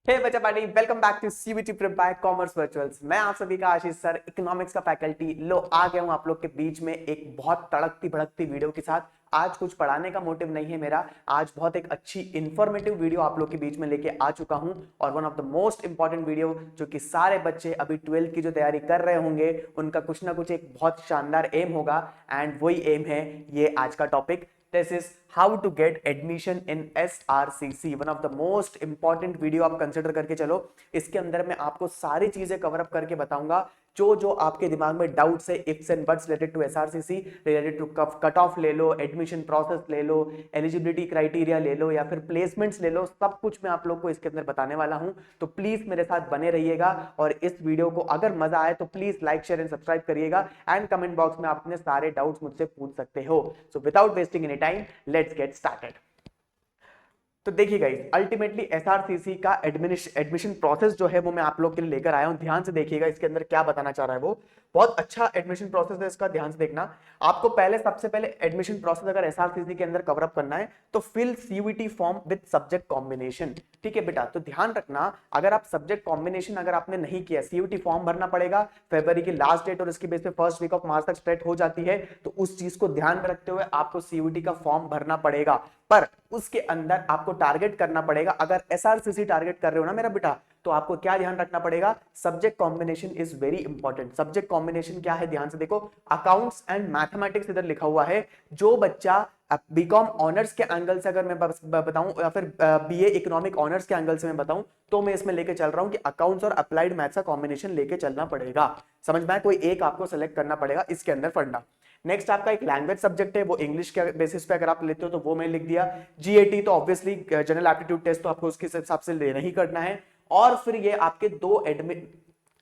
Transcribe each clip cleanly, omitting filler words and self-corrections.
हे बच्चा party, welcome back to CBT prep by commerce virtuals. मैं आप सभी का आशीष सर, इकोनॉमिक्स का फैकल्टी लो आ गया हूं आप लोग के बीच में एक बहुत तड़कती भड़कती वीडियो के साथ। आज कुछ पढ़ाने का मोटिव नहीं है मेरा, आज बहुत एक अच्छी इंफॉर्मेटिव वीडियो आप लोग के बीच में लेके आ चुका हूं। और one of the most important video जो कि सारे बच्चे अभी 12th की जो तैयारी कर रहे होंगे उनका कुछ ना कुछ एक बहुत शानदार एम होगा। एंड वही एम है ये आज का topic. This is how to get admission in SRCC, one of the most important video आप कंसिडर करके चलो। इसके अंदर मैं आपको सारी चीजें कवर अप करके बताऊंगा जो जो आपके दिमाग में डाउट्स है, ifs and buts related to SRCC, related to cut off ले लो, एडमिशन प्रोसेस ले लो, एलिजिबिलिटी क्राइटेरिया ले लो या फिर प्लेसमेंट्स ले लो, सब कुछ मैं आप लोग को इसके अंदर बताने वाला हूं। तो प्लीज मेरे साथ बने रहिएगा और इस वीडियो को अगर मजा आए तो please like share and subscribe करिएगा एंड कमेंट बॉक्स में अपने सारे डाउट्स मुझसे पूछ सकते हो। So without wasting any time, let's get started. तो देखिए गाइस, अल्टीमेटली एसआरसीसी का एडमिशन प्रोसेस जो है वो मैं आप लोग के लिए लेकर आया हूं। ध्यान से देखिएगा इसके अंदर क्या बताना चाह रहा है वो। बहुत अच्छा एडमिशन प्रोसेस है इसका, ध्यान से देखना। आपको सबसे पहले एडमिशन प्रोसेस अगर एसआरसीसी के अंदर कवर अप करना है तो fill CUET form with subject combination. ठीक है बेटा, तो ध्यान रखना, अगर आप सब्जेक्ट कॉम्बिनेशन अगर आपने नहीं किया, सीयूईटी फॉर्म भरना पड़ेगा फरवरी की लास्ट डेट और इसके बेस पे फर्स्ट वीक ऑफ मार्च तक स्टार्ट हो जाती है। तो उस चीज को ध्यान में रखते हुए आपको सीयूईटी का फॉर्म भरना पड़ेगा। पर उसके अंदर आपको टारगेट करना पड़ेगा, अगर एसआरसीसी टारगेट कर रहे हो ना मेरा बेटा, तो आपको क्या ध्यान रखना पड़ेगा, subject combination is very important. Subject combination क्या है, ध्यान से देखो, अकाउंट्स एंड मैथमेटिक्स इधर लिखा हुआ है। जो बच्चा बीकॉम ऑनर्स के एंगल से अगर मैं बताऊं या फिर बीए इकोनॉमिक ऑनर्स के एंगल से मैं बताऊं, तो मैं इसमें लेके चल रहा हूं कि अकाउंट्स और अप्लाइड मैथ्स का कॉम्बिनेशन लेके चलना पड़ेगा। समझ में आया? कोई एक आपको सेलेक्ट करना पड़ेगा इसके अंदर फंडा। नेक्स्ट आपका एक लैंग्वेज सब्जेक्ट है, वो इंग्लिश के बेसिस पे अगर आप लेते हो तो वो मैंने लिख दिया। जीएटी तो ऑब्वियसली जनरल एप्टीट्यूड टेस्ट तो आपको उसके हिसाब से लेना ही करना है। और फिर ये आपके दो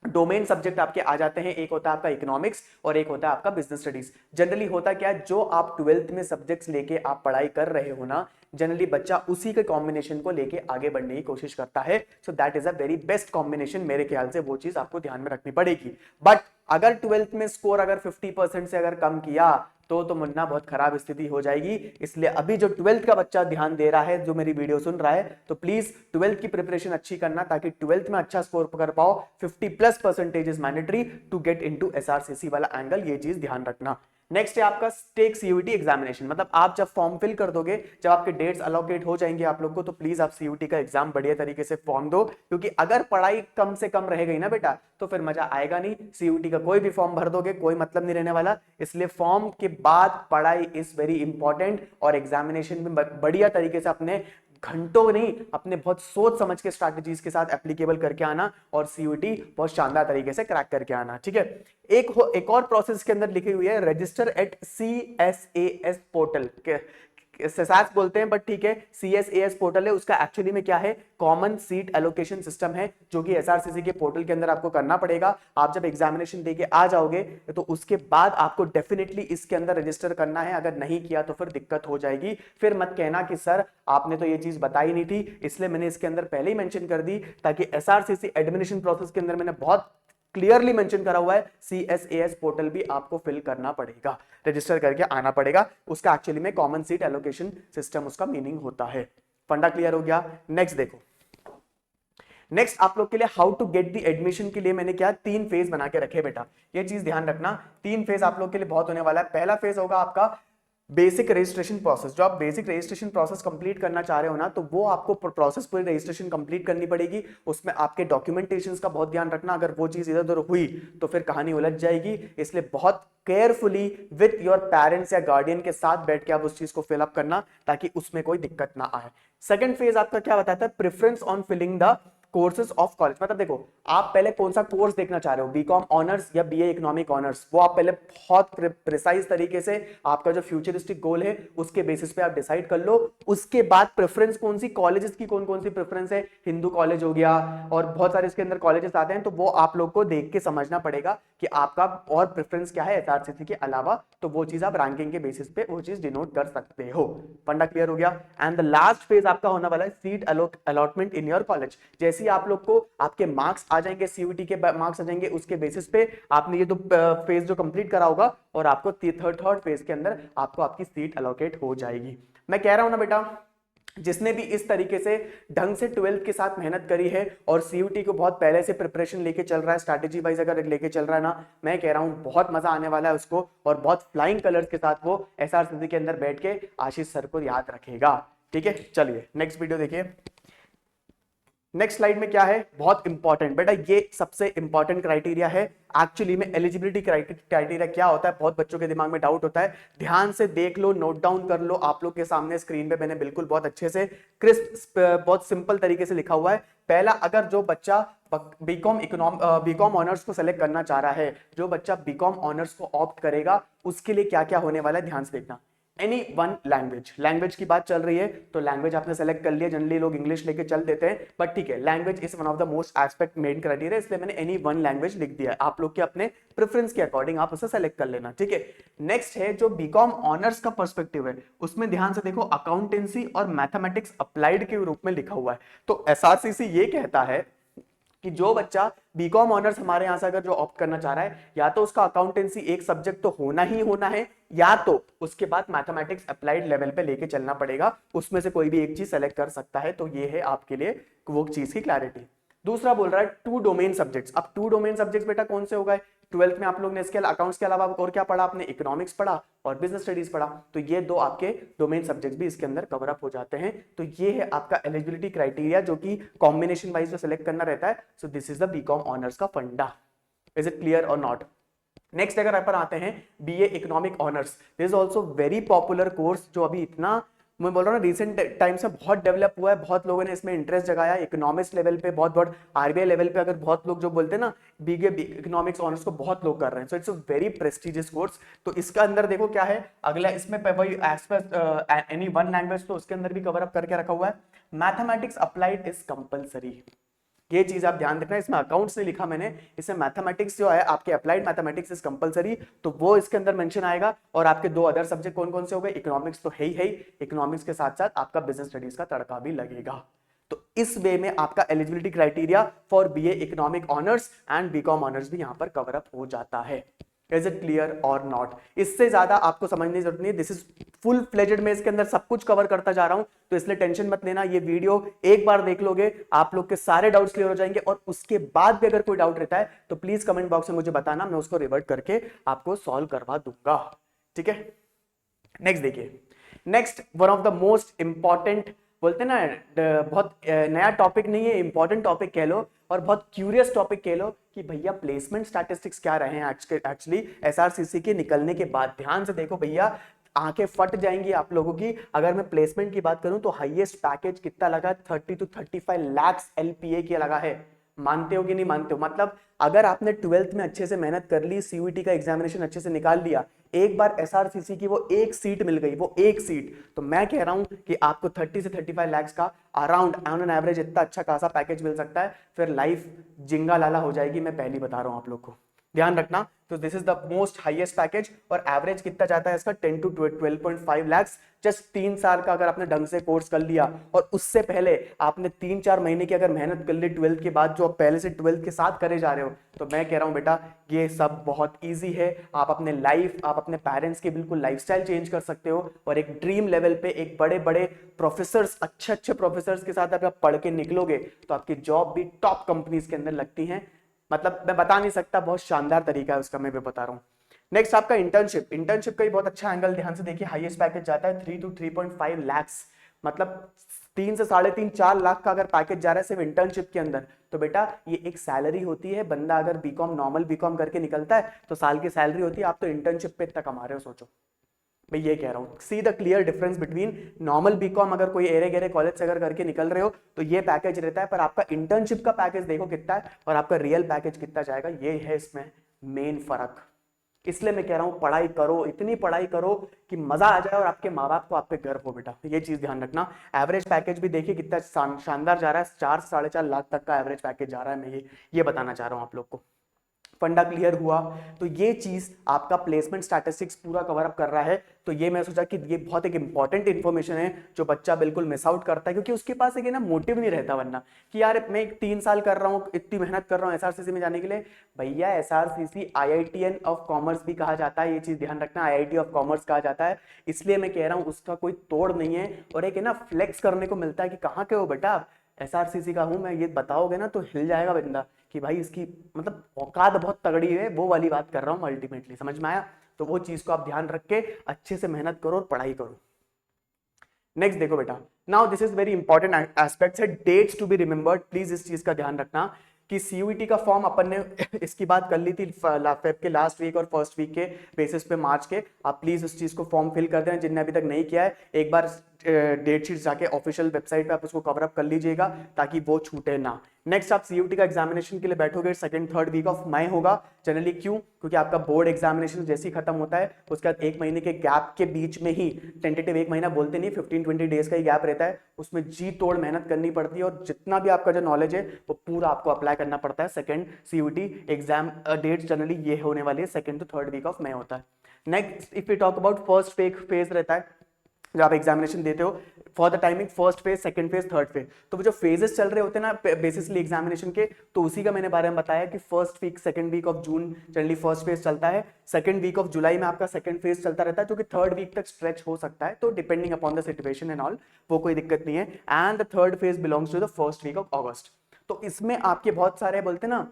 डोमेन सब्जेक्ट आपके आ जाते हैं, एक होता है आपका इकोनॉमिक्स और एक होता है आपका बिजनेस स्टडीज। जनरली होता क्या है, जो आप 12th में सब्जेक्ट्स लेके आप पढ़ाई कर रहे हो ना, जनरली बच्चा उसी के कॉम्बिनेशन को लेके आगे बढ़ने की कोशिश करता है। So that is a very best combination, मेरे ख्याल से वो चीज आपको ध्यान में रखनी पड़ेगी। बट अगर 12th में स्कोर अगर 50% से अगर कम किया तो मुन्ना बहुत खराब स्थिति हो जाएगी। इसलिए अभी जो 12th का बच्चा ध्यान दे रहा है, जो मेरी वीडियो सुन रहा है, तो प्लीज 12th की प्रिपरेशन अच्छी करना ताकि 12th में अच्छा स्कोर कर पाओ। 50+ % is mandatory to get into SRCC वाला एंगल, ये चीज ध्यान रखना। नेक्स्ट है आपका टेक सीयूटी एग्जामिनेशन, मतलब आप जब फॉर्म फिल कर दोगे, जब आपके डेट्स अलोकेट हो जाएंगे आप लोग को, तो प्लीज आप सीयूटी का एग्जाम बढ़िया तरीके से फॉर्म दो। क्योंकि अगर पढ़ाई कम से कम रह गई ना बेटा, तो फिर मजा आएगा नहीं। सीयूटी का कोई भी फॉर्म भर दोगे कोई मतलब नहीं रहने वाला। इसलिए फॉर्म के बाद पढ़ाई इज वेरी इंपॉर्टेंट और एग्जामिनेशन में बढ़िया तरीके से अपने घंटों नहीं, अपने बहुत सोच समझ के स्ट्रैटेजीज के साथ एप्लीकेबल करके आना और सीयूटी बहुत शानदार तरीके से क्रैक करके आना। ठीक है, एक और प्रोसेस के अंदर लिखी हुई है, रजिस्टर एट CSAS पोर्टल के सेसास बोलते हैं, बट ठीक है, CSAS पोर्टल है। उसका एक्चुअली में क्या है, कॉमन सीट एलोकेशन सिस्टम है, जो कि एसआरसीसी के पोर्टल के अंदर आपको करना पड़ेगा। आप जब एग्जामिनेशन देके आ जाओगे तो उसके बाद आपको डेफिनेटली इसके अंदर रजिस्टर करना है। अगर नहीं किया तो फिर दिक्कत हो जाएगी। फिर मत कहना कि सर आपने तो ये चीज बताई नहीं थी, इसलिए मैंने इसके अंदर पहले ही मेंशन कर दी, ताकि एसआरसीसी एडमिशन प्रोसेस के अंदर मैंने बहुत क्लियरली मेंशन करा हुआ है, CSAS पोर्टल भी आपको फिल करना पड़ेगा, रजिस्टर करके आना पड़ेगा। उसका एक्चुअली में कॉमन सीट एलोकेशन सिस्टम उसका मीनिंग होता है। फंडा क्लियर हो गया? नेक्स्ट देखो, नेक्स्ट आप लोग के लिए how to get the admission के लिए मैंने क्या 3 फेज बना के रखे बेटा, ये चीज ध्यान रखना। 3 फेज आप लोग के लिए बहुत होने वाला है। पहला फेज होगा आपका बेसिक रजिस्ट्रेशन प्रोसेस। जो आप बेसिक रजिस्ट्रेशन प्रोसेस कंप्लीट करना चाह रहे हो ना, तो वो आपको प्रोसेस पूरी रजिस्ट्रेशन कंप्लीट करनी पड़ेगी। उसमें आपके डॉक्यूमेंटेशन का बहुत ध्यान रखना, अगर वो चीज इधर उधर हुई तो फिर कहानी उलझ जाएगी। इसलिए बहुत केयरफुली विथ योर पेरेंट्स या गार्डियन के साथ बैठ के आप उस चीज को फिलअप करना, ताकि उसमें कोई दिक्कत ना आए। सेकंड फेज आपका क्या बताता है, preference on filling the courses of college. मतलब देखो, आप पहले कौन सा कोर्स देखना चाह रहे हो, बीकॉम ऑनर्स या बीए इकोनॉमिक ऑनर्स, वो आप पहले बहुत प्रिसाइज तरीके से आपका जो फ्यूचरिस्टिक गोल है उसके बेसिस पे आप डिसाइड कर लो। उसके बाद प्रेफरेंस कौन सी कॉलेजेस की कौन कौन सी प्रेफरेंस है, हिंदू कॉलेज हो गया और बहुत सारे इसके अंदर कॉलेजेस आते हैं, तो वो आप लोग को देख के समझना पड़ेगा कि आपका और प्रेफरेंस क्या है एसआरसीसी के अलावा। तो वो चीज आप रैंकिंग के बेसिस पे वो चीज डिनोट कर सकते हो। फंडा क्लियर हो गया? एंड द लास्ट फेज आपका होने वाला है seat allotment in your college. जैसे ही आप लोग को आपके मार्क्स आ जाएंगे, सीयूटी के मार्क्स आ जाएंगे, उसके बेसिस पे आपने ये दो फेज जो कंप्लीट करा होगा और आपको थर्ड फेज के अंदर आपको आपकी सीट अलॉकेट हो जाएगी। मैं कह रहा हूं ना बेटा, जिसने भी इस तरीके से ढंग से 12th के साथ मेहनत करी है और सीयूटी को बहुत पहले से प्रिपरेशन लेके चल रहा है, स्ट्रैटेजी वाइज अगर लेके चल रहा है ना, मैं कह रहा हूं बहुत मजा आने वाला है उसको, और बहुत फ्लाइंग कलर्स के साथ वो एसआरसीसी के अंदर बैठ के आशीष सर को याद रखेगा। ठीक है, चलिए नेक्स्ट वीडियो देखिए। नेक्स्ट स्लाइड में क्या है, बहुत इंपॉर्टेंट बेटा, ये सबसे इंपॉर्टेंट क्राइटेरिया है एक्चुअली में। एलिजिबिलिटी क्राइटेरिया क्या होता है, बहुत बच्चों के दिमाग में डाउट होता है, ध्यान से देख लो, नोट डाउन कर लो। आप लोग के सामने स्क्रीन पे मैंने बिल्कुल बहुत अच्छे से क्रिस्प बहुत सिंपल तरीके से लिखा हुआ है। पहला, अगर जो बच्चा बीकॉम ऑनर्स को सेलेक्ट करना चाह रहा है, जो बच्चा बीकॉम ऑनर्स को ऑप्ट करेगा, उसके लिए क्या क्या होने वाला है ध्यान से देखना। एनी वन लैंग्वेज, लैंग्वेज की बात चल रही है तो लैंग्वेज आपने सेलेक्ट कर लिया, जनरली लोग इंग्लिश लेके चल देते हैं, बट ठीक है, language is one of the most aspect main criteria, इसलिए मैंने एनी वन लैंग्वेज लिख दिया है। आप लोग के अपने प्रेफरेंस के अकॉर्डिंग आप उसे सेलेक्ट कर लेना। ठीक है, नेक्स्ट है जो बीकॉम ऑनर्स का पर्सपेक्टिव है, उसमें ध्यान से देखो, अकाउंटेंसी और मैथमेटिक्स अप्लाइड के रूप में लिखा हुआ है। तो एसआरसीसी ये कहता है कि जो बच्चा बीकॉम ऑनर्स हमारे यहां से अगर जो ऑप्ट करना चाह रहा है, या तो उसका अकाउंटेंसी एक सब्जेक्ट तो होना ही होना है, या तो उसके बाद मैथमेटिक्स अप्लाइड लेवल पे लेके चलना पड़ेगा, उसमें से कोई भी एक चीज सेलेक्ट कर सकता है। तो ये है आपके लिए वो चीज की क्लैरिटी। दूसरा बोल रहा है टू डोमेन सब्जेक्ट्स। अब टू डोमेन सब्जेक्ट्स बेटा कौन से हो गए, 12th में आप लोग ने इसके अकाउंट्स के अलावा और क्या पढ़ा, आपने इकोनॉमिक्स पढ़ा और बिजनेस स्टडीज पढ़ा, तो ये दो आपके डोमेन सब्जेक्ट्स भी इसके अंदर कवर अप हो जाते हैं। तो ये है आपका एलिजिबिलिटी क्राइटेरिया, जो कि कॉम्बिनेशन वाइज जो सेलेक्ट करना रहता है। So this is the BCom honours का फंडा। इज इट क्लियर और नॉट? नेक्स्ट अगर अपन आते हैं BA economic honours, this is also very popular course, जो अभी इतना मैं बोल रहा हूँ रिसेंट टाइम से बहुत डेवलप हुआ है, बहुत लोगों ने इसमें इंटरेस्ट जगाया है। इकोनॉमिक्स लेवल पे बहुत बहुत आरबीआई लेवल पे अगर बहुत लोग जो बोलते हैं ना बीए इकोनॉमिक्स ऑनर्स को बहुत लोग कर रहे हैं। So it's a very prestigious course. तो इसका अंदर देखो क्या है, अगला इसमें वही एनी वन लैंग्वेज, तो उसके अंदर भी कवर अप करके रखा हुआ है। मैथमेटिक्स अप्लाइड इज कंपलसरी, ये चीज आप ध्यान रखना। इसमें अकाउंट्स नहीं लिखा मैंने, इसमें मैथमेटिक्स जो है आपके अप्लाइड मैथमेटिक्स इज कंपलसरी, तो वो इसके अंदर मेंशन आएगा। और आपके दो अदर सब्जेक्ट कौन कौन से हो गए, इकोनॉमिक्स तो है ही, इकोनॉमिक्स के साथ साथ आपका बिजनेस स्टडीज का तड़का भी लगेगा। तो इस वे में आपका eligibility criteria for BA economic honours and BCom honours भी यहां पर कवर अप हो जाता है। इज इट क्लियर और नॉट? इससे ज्यादा आपको समझने की जरूरत नहीं है, दिस इज फुल फ्लेजेड में इसके अंदर सब कुछ कवर करता जा रहा हूं, तो इसलिए टेंशन मत लेना। ये वीडियो एक बार देख लोगे, आप लोग के सारे डाउट्स क्लियर हो जाएंगे, और उसके बाद भी अगर कोई डाउट रहता है तो प्लीज कमेंट बॉक्स में मुझे बताना, मैं उसको रिवर्ट करके आपको सॉल्व करवा दूंगा। ठीक है, नेक्स्ट देखिए। Next one of the most important, बोलते हैं ना बहुत नया टॉपिक नहीं है, इंपॉर्टेंट टॉपिक कह लो और बहुत क्यूरियस टॉपिक कह लो कि भैया प्लेसमेंट स्टैटिस्टिक्स क्या रहे हैं एक्चुअली एसआरसीसी के निकलने के बाद। ध्यान से देखो भैया, आंखें फट जाएंगी आप लोगों की। अगर मैं प्लेसमेंट की बात करूं तो हाईएस्ट पैकेज कितना लगा, 30 to 35 लाख एलपीए की लगा है। मानते हो कि नहीं मानते हो? मतलब अगर आपने 12th में अच्छे से मेहनत कर ली, सीयूईटी का एग्जामिनेशन अच्छे से निकाल लिया, एक बार एसआरसीसी की वो एक सीट मिल गई, वो एक सीट, तो मैं कह रहा हूं कि आपको 30 से 35 लाख का अराउंड ऑन एन एवरेज इतना अच्छा खासा पैकेज मिल सकता है। फिर लाइफ जिंगा लाला हो जाएगी, मैं पहली बता रहा हूं आप लोग को, ध्यान रखना। तो this is the most highest package, और एवरेज कितना जाता है इसका, 10 to 12.5 लाख। जस्ट 3 साल का अगर आपने ढंग से कोर्स कर लिया, और उससे पहले आपने 3-4 महीने की अगर मेहनत कर ली 12th के बाद, जो आप पहले से 12th के साथ करे जा रहे हो, तो मैं कह रहा हूं बेटा ये सब बहुत ईजी है। आप अपने लाइफ, आप अपने पेरेंट्स की बिल्कुल लाइफस्टाइल चेंज कर सकते हो, और एक ड्रीम लेवल पे एक बड़े बड़े प्रोफेसर्स, अच्छे अच्छे प्रोफेसर्स के साथ अगर आप पढ़ के निकलोगे तो आपकी जॉब भी टॉप कंपनीज के अंदर लगती है। मतलब मैं बता नहीं सकता, बहुत शानदार तरीका है उसका, मैं भी बता रहा हूँ। नेक्स्ट आपका इंटर्नशिप, इंटर्नशिप का ही बहुत अच्छा एंगल, ध्यान से देखिए। हाईएस्ट पैकेज जाता है 3 to 3.5 लाख, मतलब 3 से 3.5-4 लाख का अगर पैकेज जा रहा है सिर्फ इंटर्नशिप के अंदर, तो बेटा ये एक सैलरी होती है। बंदा अगर बीकॉम नॉर्मल बीकॉम करके निकलता है तो साल की सैलरी होती है, आप तो इंटर्नशिप पे इतना कमा रहे हो, सोचो। मैं ये कह रहा हूँ, see the clear difference between normal BCom, अगर कोई एरे गेरे कॉलेज से अगर करके निकल रहे हो तो ये पैकेज रहता है, पर आपका इंटर्नशिप का पैकेज देखो कितना है और आपका रियल पैकेज कितना जाएगा, ये है इसमें मेन फर्क। इसलिए मैं कह रहा हूं पढ़ाई करो, इतनी पढ़ाई करो कि मजा आ जाए और आपके माँ बाप को आप पे गर्व हो बेटा, ये चीज ध्यान रखना। एवरेज पैकेज भी देखिए कितना शानदार जा रहा है, 4 से 4.5 लाख तक का एवरेज पैकेज जा रहा है। मैं ये बताना चाह रहा हूं आप लोग को। फंडा क्लियर हुआ। तो ये चीज आपका प्लेसमेंट स्टैटिस्टिक्स पूरा कवर अप कर रहा है। तो ये मैं सोचा कि ये बहुत एक इंपॉर्टेंट इन्फॉर्मेशन है जो बच्चा बिल्कुल मिस आउट करता है, क्योंकि उसके पास एक ना मोटिव नहीं रहता वरना कि यार मैं 3 साल कर रहा हूँ, इतनी मेहनत कर रहा हूँ एसआरसीसी में जाने के लिए। भैया एसआरसीसी आईआईटीएन ऑफ कॉमर्स भी कहा जाता है, ये चीज ध्यान रखना, आईआईटी ऑफ कॉमर्स कहा जाता है। इसलिए मैं कह रहा हूँ उसका कोई तोड़ नहीं है। और एक है ना फ्लेक्स करने को मिलता है कि कहाँ के हो बेटा, एसआरसीसी का हूं मैं, ये बताओगे ना तो हिल जाएगा बंदा कि भाई इसकी मतलब औकात बहुत तगड़ी है, वो वाली बात कर रहा हूं अल्टीमेटली। समझ में आया? तो वो चीज को आप ध्यान रख के अच्छे से मेहनत करो और पढ़ाई करो। नेक्स्ट देखो बेटा, now this is very important aspects है, that's to be remembered. Please इस चीज का ध्यान रखना कि सीयूईटी का फॉर्म अपन ने इसकी बात कर ली थी फेब के लास्ट वीक और फर्स्ट वीक के बेसिस पे मार्च के। आप प्लीज उस चीज को फॉर्म फिल कर देना जिनने अभी तक नहीं किया है। एक बार डेट शीट जाके ऑफिशियल वेबसाइट पे आप उसको कवर अप कर लीजिएगा ताकि वो छूटे ना। नेक्स्ट आप सीयूटी का एग्जामिनेशन के लिए बैठोगे, second third week of May होगा जनरली। क्यों? क्योंकि आपका बोर्ड एग्जामिनेशन जैसे ही खत्म होता है उसके बाद 1 महीने के गैप के बीच में ही, टेंटेटिव 1 महीना बोलते नहीं, 15-20 डेज का ही गैप रहता है, उसमें जी तोड़ मेहनत करनी पड़ती है और जितना भी आपका जो नॉलेज है वो पूरा आपको अप्लाई करना पड़ता है। Second CUET exam date generally ये होने वाली है, second to third week of May होता है। Next if you talk about first phase रहता है जब आप एग्जामिनेशन देते हो for the timing, first phase, second phase, third phase. तो वो जो फेजेस चल रहे होते हैं ना बेसिसली एग्जामिनेशन के, तो उसी का मैंने बारे में बताया कि first week second week of June generally first phase चलता है, सेकंड वीक ऑफ जुलाई में आपका सेकंड फेज चलता रहता है जो कि थर्ड वीक तक स्ट्रेच हो सकता है, तो depending upon the situation and all, वो कोई दिक्कत नहीं है। And the third phase belongs to the first week of August. तो इसमें आपके बहुत सारे बोलते हैं ना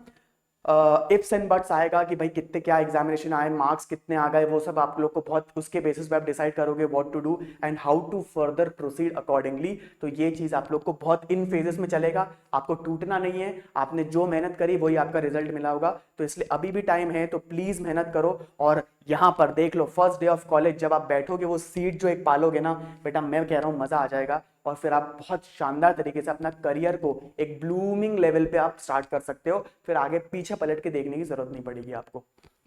इफ्स एंड बट्स आएगा कि भाई कितने क्या एग्जामिनेशन आए, मार्क्स कितने आ गए, वो सब आप लोग को बहुत उसके बेसिस पे आप डिसाइड करोगे what to do and how to further proceed accordingly. तो ये चीज आप लोग को बहुत इन फेजेस में चलेगा, आपको टूटना नहीं है, आपने जो मेहनत करी वही आपका रिजल्ट मिला होगा। तो इसलिए अभी भी टाइम है, तो प्लीज मेहनत करो। और यहाँ पर देख लो फर्स्ट डे ऑफ कॉलेज जब आप बैठोगे, वो सीट जो एक पालोगे ना बेटा, मैं कह रहा हूँ मजा आ जाएगा। और फिर आप बहुत शानदार तरीके से अपना करियर को एक ब्लूमिंग लेवल पे आप स्टार्ट कर सकते हो, फिर आगे पीछे पलट के देखने की जरूरत नहीं पड़ेगी आपको।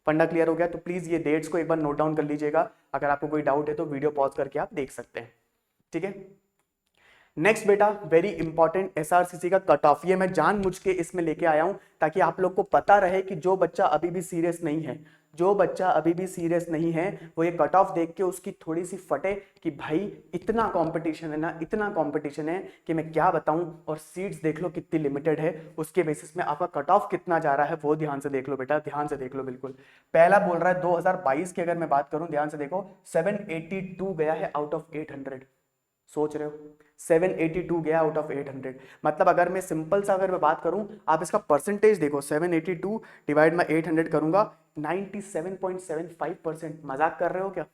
फंडा क्लियर हो गया? तो प्लीज ये डेट्स को एक बार नोट डाउन कर लीजिएगा। अगर आपको कोई डाउट है तो वीडियो पॉज करके आप देख सकते हैं, ठीक है। नेक्स्ट बेटा वेरी इंपॉर्टेंट, एसआरसीसी का कट ऑफ। ये मैं जानबूझ के इसमें लेके आया हूं ताकि आप लोग को पता रहे कि जो बच्चा अभी भी सीरियस नहीं है, जो बच्चा अभी भी सीरियस नहीं है, वो ये कट ऑफ देख के उसकी थोड़ी सी फटे कि भाई इतना कंपटीशन है ना, इतना कंपटीशन है कि मैं क्या बताऊं। और सीट्स देख लो कितनी लिमिटेड है, उसके बेसिस में आपका कट ऑफ कितना जा रहा है वो ध्यान से देख लो बेटा, ध्यान से देख लो। बिल्कुल पहला बोल रहा है 2022 की अगर मैं बात करूं, ध्यान से देखो 782 गया है आउट ऑफ 800। सोच रहे हो 782 गया आउट ऑफ 800। मतलब अगर मैं सिंपल सा अगर मैं बात करूं, आप इसका परसेंटेज देखो, 782 डिवाइड में 800 करूंगा, 97.75%। मजाक कर रहे हो क्या?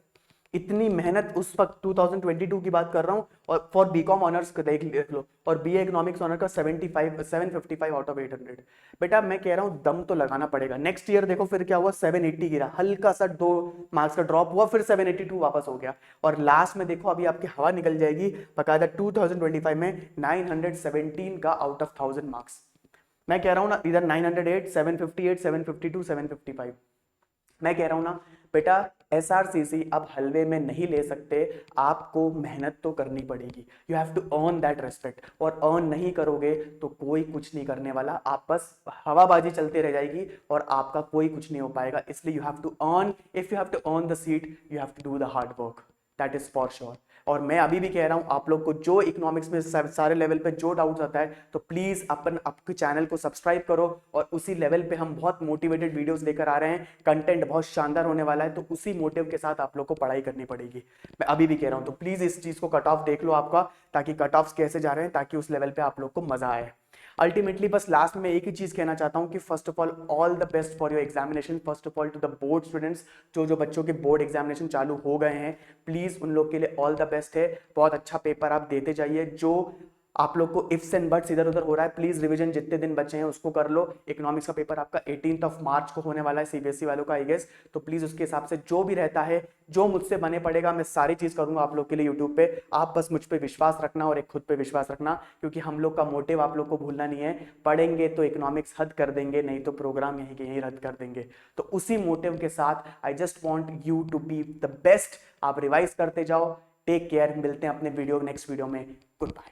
इतनी मेहनत उस वक्त 2022 की बात कर रहा हूं। और फॉर बीकॉम ऑनर्स को देख लो, और बीए इकोनॉमिक्स ऑनर का 755 आउट ऑफ 800। बेटा मैं कह रहा हूं दम तो लगाना पड़ेगा। नेक्स्ट ईयर देखो फिर क्या हुआ, 780 गिरा, हल्का सा 2 मार्क्स का ड्रॉप हुआ, फिर 782 वापस हो गया। और लास्ट में देखो अभी आपकी हवा निकल जाएगी बकायदा 2025 में 917 का आउट ऑफ 1000 मार्क्स। मैं कह रहा हूं ना इधर 908, 758, 752, 755। मैं कह रहा हूं ना बेटा एसआरसीसी अब हलवे में नहीं ले सकते, आपको मेहनत तो करनी पड़ेगी। You have to earn that respect, और अर्न नहीं करोगे तो कोई कुछ नहीं करने वाला, आप बस हवाबाजी चलते रह जाएगी और आपका कोई कुछ नहीं हो पाएगा। इसलिए you have to earn, if you have to earn the seat you have to do the hard work, that is for sure. और मैं अभी भी कह रहा हूं आप लोग को जो इकोनॉमिक्स में सारे लेवल पे जो डाउट्स आता है, तो प्लीज आपके चैनल को सब्सक्राइब करो, और उसी लेवल पे हम बहुत मोटिवेटेड वीडियोस लेकर आ रहे हैं, कंटेंट बहुत शानदार होने वाला है। तो उसी मोटिव के साथ आप लोग को पढ़ाई करनी पड़ेगी, मैं अभी भी कह रहा हूं। तो प्लीज इस चीज को कट ऑफ देख लो आपका, ताकि कट ऑफ कैसे जा रहे हैं, ताकि उस लेवल पे आप लोग को मजा आए। अल्टीमेटली बस लास्ट में एक ही चीज कहना चाहता हूं कि first of all the best for your examination, first of all to the board students, जो बच्चों के बोर्ड एग्जामिनेशन चालू हो गए हैं, प्लीज उन लोग के लिए ऑल द बेस्ट है। बहुत अच्छा पेपर आप देते जाइए। जो आप लोग को इफ्स एंड बट्स इधर उधर हो रहा है, प्लीज रिवीजन जितने दिन बचे हैं उसको कर लो। इकोनॉमिक्स का पेपर आपका 18 मार्च को होने वाला है, सीबीएसई वालों का आई गेस। तो प्लीज उसके हिसाब से जो भी रहता है, जो मुझसे बने पड़ेगा, मैं सारी चीज करूंगा आप लोग के लिए यूट्यूब पे। आप बस मुझ पे विश्वास रखना और एक खुद पे विश्वास रखना, क्योंकि हम लोग का मोटिव आप लोग को भूलना नहीं है। पढ़ेंगे तो इकोनॉमिक्स हद कर देंगे, नहीं तो प्रोग्राम यहीं के यहीं रद्द कर देंगे। तो उसी मोटिव के साथ I just want you to be the best. आप रिवाइज करते जाओ। टेक केयर, मिलते हैं अपने वीडियो नेक्स्ट वीडियो में। Good bye.